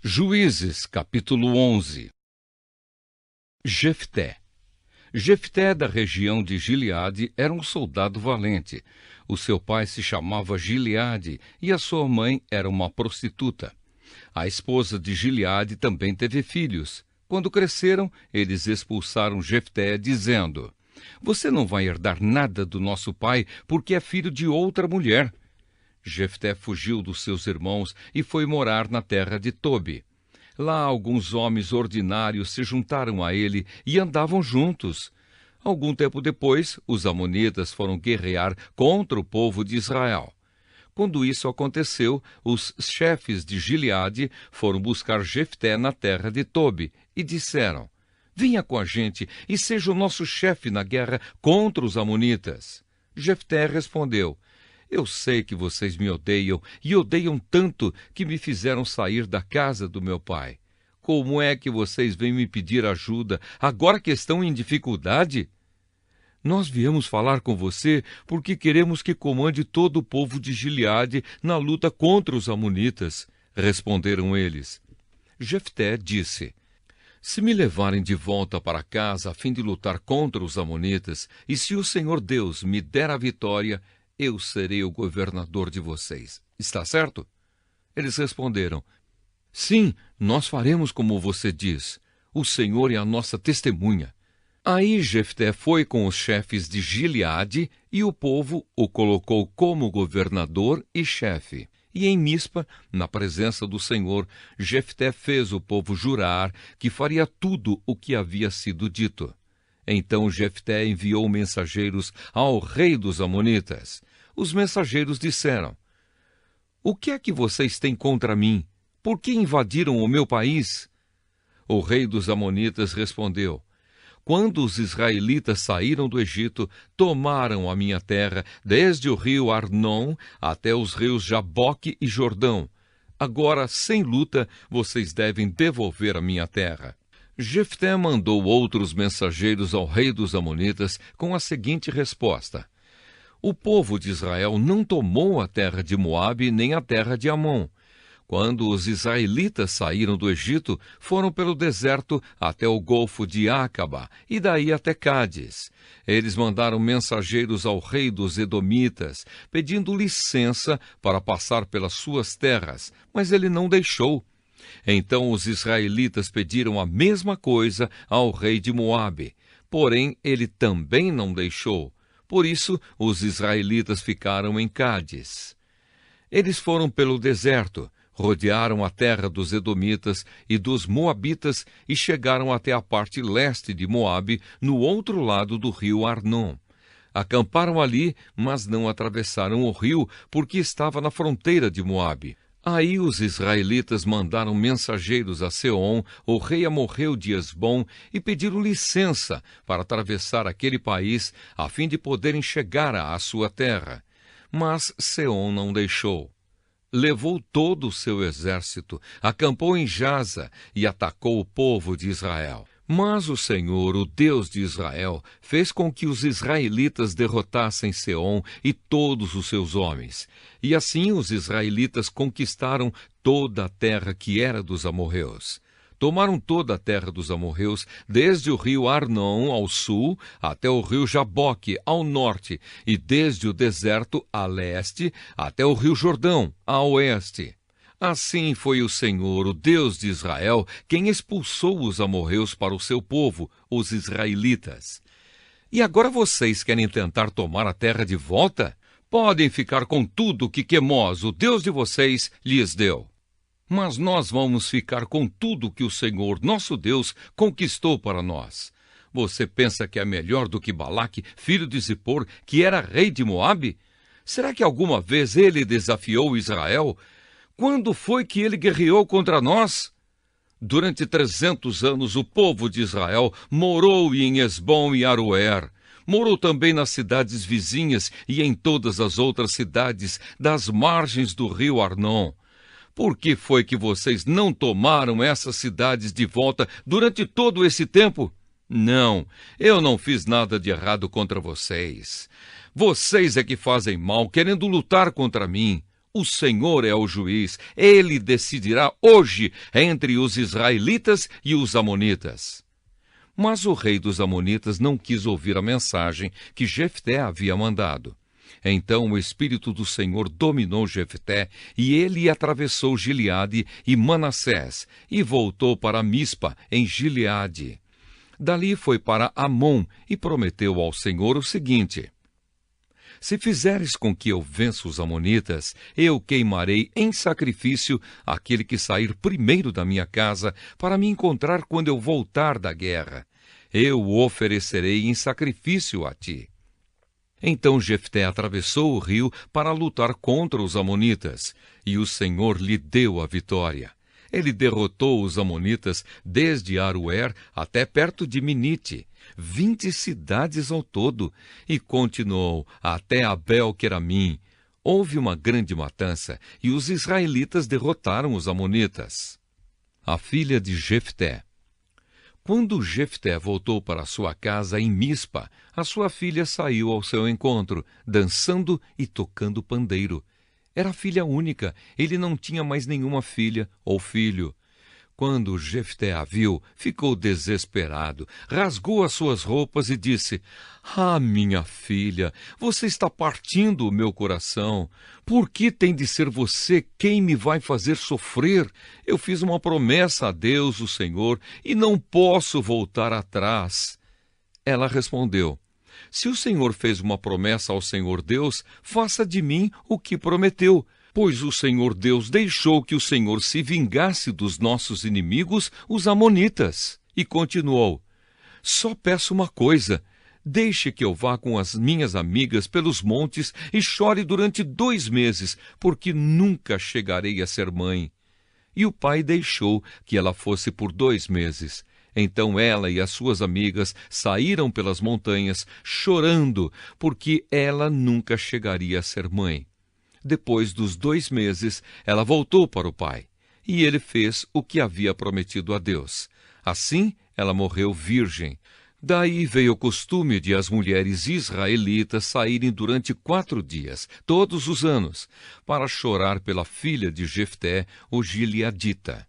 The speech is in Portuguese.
Juízes, capítulo 11. Jefté. Jefté, da região de Gileade, era um soldado valente. O seu pai se chamava Gileade e a sua mãe era uma prostituta. A esposa de Gileade também teve filhos. Quando cresceram, eles expulsaram Jefté, dizendo: "Você não vai herdar nada do nosso pai, porque é filho de outra mulher." Jefté fugiu dos seus irmãos e foi morar na terra de Tobi. Lá alguns homens ordinários se juntaram a ele e andavam juntos. Algum tempo depois, os amonitas foram guerrear contra o povo de Israel. Quando isso aconteceu, os chefes de Gileade foram buscar Jefté na terra de Tobi e disseram: "Venha com a gente e seja o nosso chefe na guerra contra os amonitas." Jefté respondeu: "Eu sei que vocês me odeiam e odeiam tanto que me fizeram sair da casa do meu pai. Como é que vocês vêm me pedir ajuda agora que estão em dificuldade?" "Nós viemos falar com você porque queremos que comande todo o povo de Gileade na luta contra os amonitas", responderam eles. Jefté disse: "Se me levarem de volta para casa a fim de lutar contra os amonitas, e se o Senhor Deus me der a vitória, eu serei o governador de vocês. Está certo?" Eles responderam: "Sim, nós faremos como você diz. O Senhor é a nossa testemunha." Aí Jefté foi com os chefes de Gileade e o povo o colocou como governador e chefe. E em Mispa, na presença do Senhor, Jefté fez o povo jurar que faria tudo o que havia sido dito. Então Jefté enviou mensageiros ao rei dos amonitas. Os mensageiros disseram: "O que é que vocês têm contra mim? Por que invadiram o meu país?" O rei dos amonitas respondeu: "Quando os israelitas saíram do Egito, tomaram a minha terra, desde o rio Arnon até os rios Jaboque e Jordão. Agora, sem luta, vocês devem devolver a minha terra." Jefté mandou outros mensageiros ao rei dos amonitas com a seguinte resposta: "O povo de Israel não tomou a terra de Moabe nem a terra de Amon. Quando os israelitas saíram do Egito, foram pelo deserto até o golfo de Acaba e daí até Cádiz. Eles mandaram mensageiros ao rei dos Edomitas, pedindo licença para passar pelas suas terras, mas ele não deixou. Então os israelitas pediram a mesma coisa ao rei de Moabe, porém ele também não deixou. Por isso, os israelitas ficaram em Cádiz. Eles foram pelo deserto, rodearam a terra dos Edomitas e dos Moabitas e chegaram até a parte leste de Moabe, no outro lado do rio Arnon. Acamparam ali, mas não atravessaram o rio, porque estava na fronteira de Moabe. Aí os israelitas mandaram mensageiros a Seom, o rei amorreu de Hesbom, e pediram licença para atravessar aquele país, a fim de poderem chegar à sua terra. Mas Seom não deixou. Levou todo o seu exército, acampou em Jaza e atacou o povo de Israel. Mas o Senhor, o Deus de Israel, fez com que os israelitas derrotassem Seom e todos os seus homens. E assim os israelitas conquistaram toda a terra que era dos amorreus. Tomaram toda a terra dos amorreus, desde o rio Arnon ao sul até o rio Jaboque ao norte, e desde o deserto a leste até o rio Jordão a oeste. Assim foi o Senhor, o Deus de Israel, quem expulsou os amorreus para o seu povo, os israelitas. E agora vocês querem tentar tomar a terra de volta? Podem ficar com tudo que Quemós, o Deus de vocês, lhes deu. Mas nós vamos ficar com tudo que o Senhor, nosso Deus, conquistou para nós. Você pensa que é melhor do que Balaque, filho de Zippor, que era rei de Moabe? Será que alguma vez ele desafiou Israel? Quando foi que ele guerreou contra nós? Durante 300 anos o povo de Israel morou em Hesbom e Aroer. Morou também nas cidades vizinhas e em todas as outras cidades das margens do rio Arnon. Por que foi que vocês não tomaram essas cidades de volta durante todo esse tempo? Não, eu não fiz nada de errado contra vocês. Vocês é que fazem mal, querendo lutar contra mim. O Senhor é o juiz. Ele decidirá hoje entre os israelitas e os amonitas. Mas o rei dos amonitas não quis ouvir a mensagem que Jefté havia mandado. Então o Espírito do Senhor dominou Jefté, e ele atravessou Gileade e Manassés, e voltou para Mispa, em Gileade. Dali foi para Amon, e prometeu ao Senhor o seguinte: se fizeres com que eu vença os amonitas, eu queimarei em sacrifício aquele que sair primeiro da minha casa, para me encontrar quando eu voltar da guerra. Eu o oferecerei em sacrifício a ti. Então Jefté atravessou o rio para lutar contra os amonitas, e o Senhor lhe deu a vitória. Ele derrotou os amonitas desde Aroer até perto de Minite, 20 cidades ao todo, e continuou até Abel-Queramim. Houve uma grande matança, e os israelitas derrotaram os amonitas. A filha de Jefté. Quando Jefté voltou para sua casa em Mispa, a sua filha saiu ao seu encontro, dançando e tocando pandeiro. Era filha única, ele não tinha mais nenhuma filha ou filho. Quando Jefté a viu, ficou desesperado, rasgou as suas roupas e disse: ah, minha filha, você está partindo o meu coração. Por que tem de ser você quem me vai fazer sofrer? Eu fiz uma promessa a Deus, o Senhor, e não posso voltar atrás. Ela respondeu: se o Senhor fez uma promessa ao Senhor Deus, faça de mim o que prometeu. Pois o Senhor Deus deixou que o Senhor se vingasse dos nossos inimigos, os amonitas. E continuou: só peço uma coisa, deixe que eu vá com as minhas amigas pelos montes e chore durante 2 meses, porque nunca chegarei a ser mãe. E o pai deixou que ela fosse por 2 meses. Então ela e as suas amigas saíram pelas montanhas, chorando, porque ela nunca chegaria a ser mãe. Depois dos 2 meses, ela voltou para o pai, e ele fez o que havia prometido a Deus. Assim, ela morreu virgem. Daí veio o costume de as mulheres israelitas saírem durante 4 dias, todos os anos, para chorar pela filha de Jefté, o gileadita.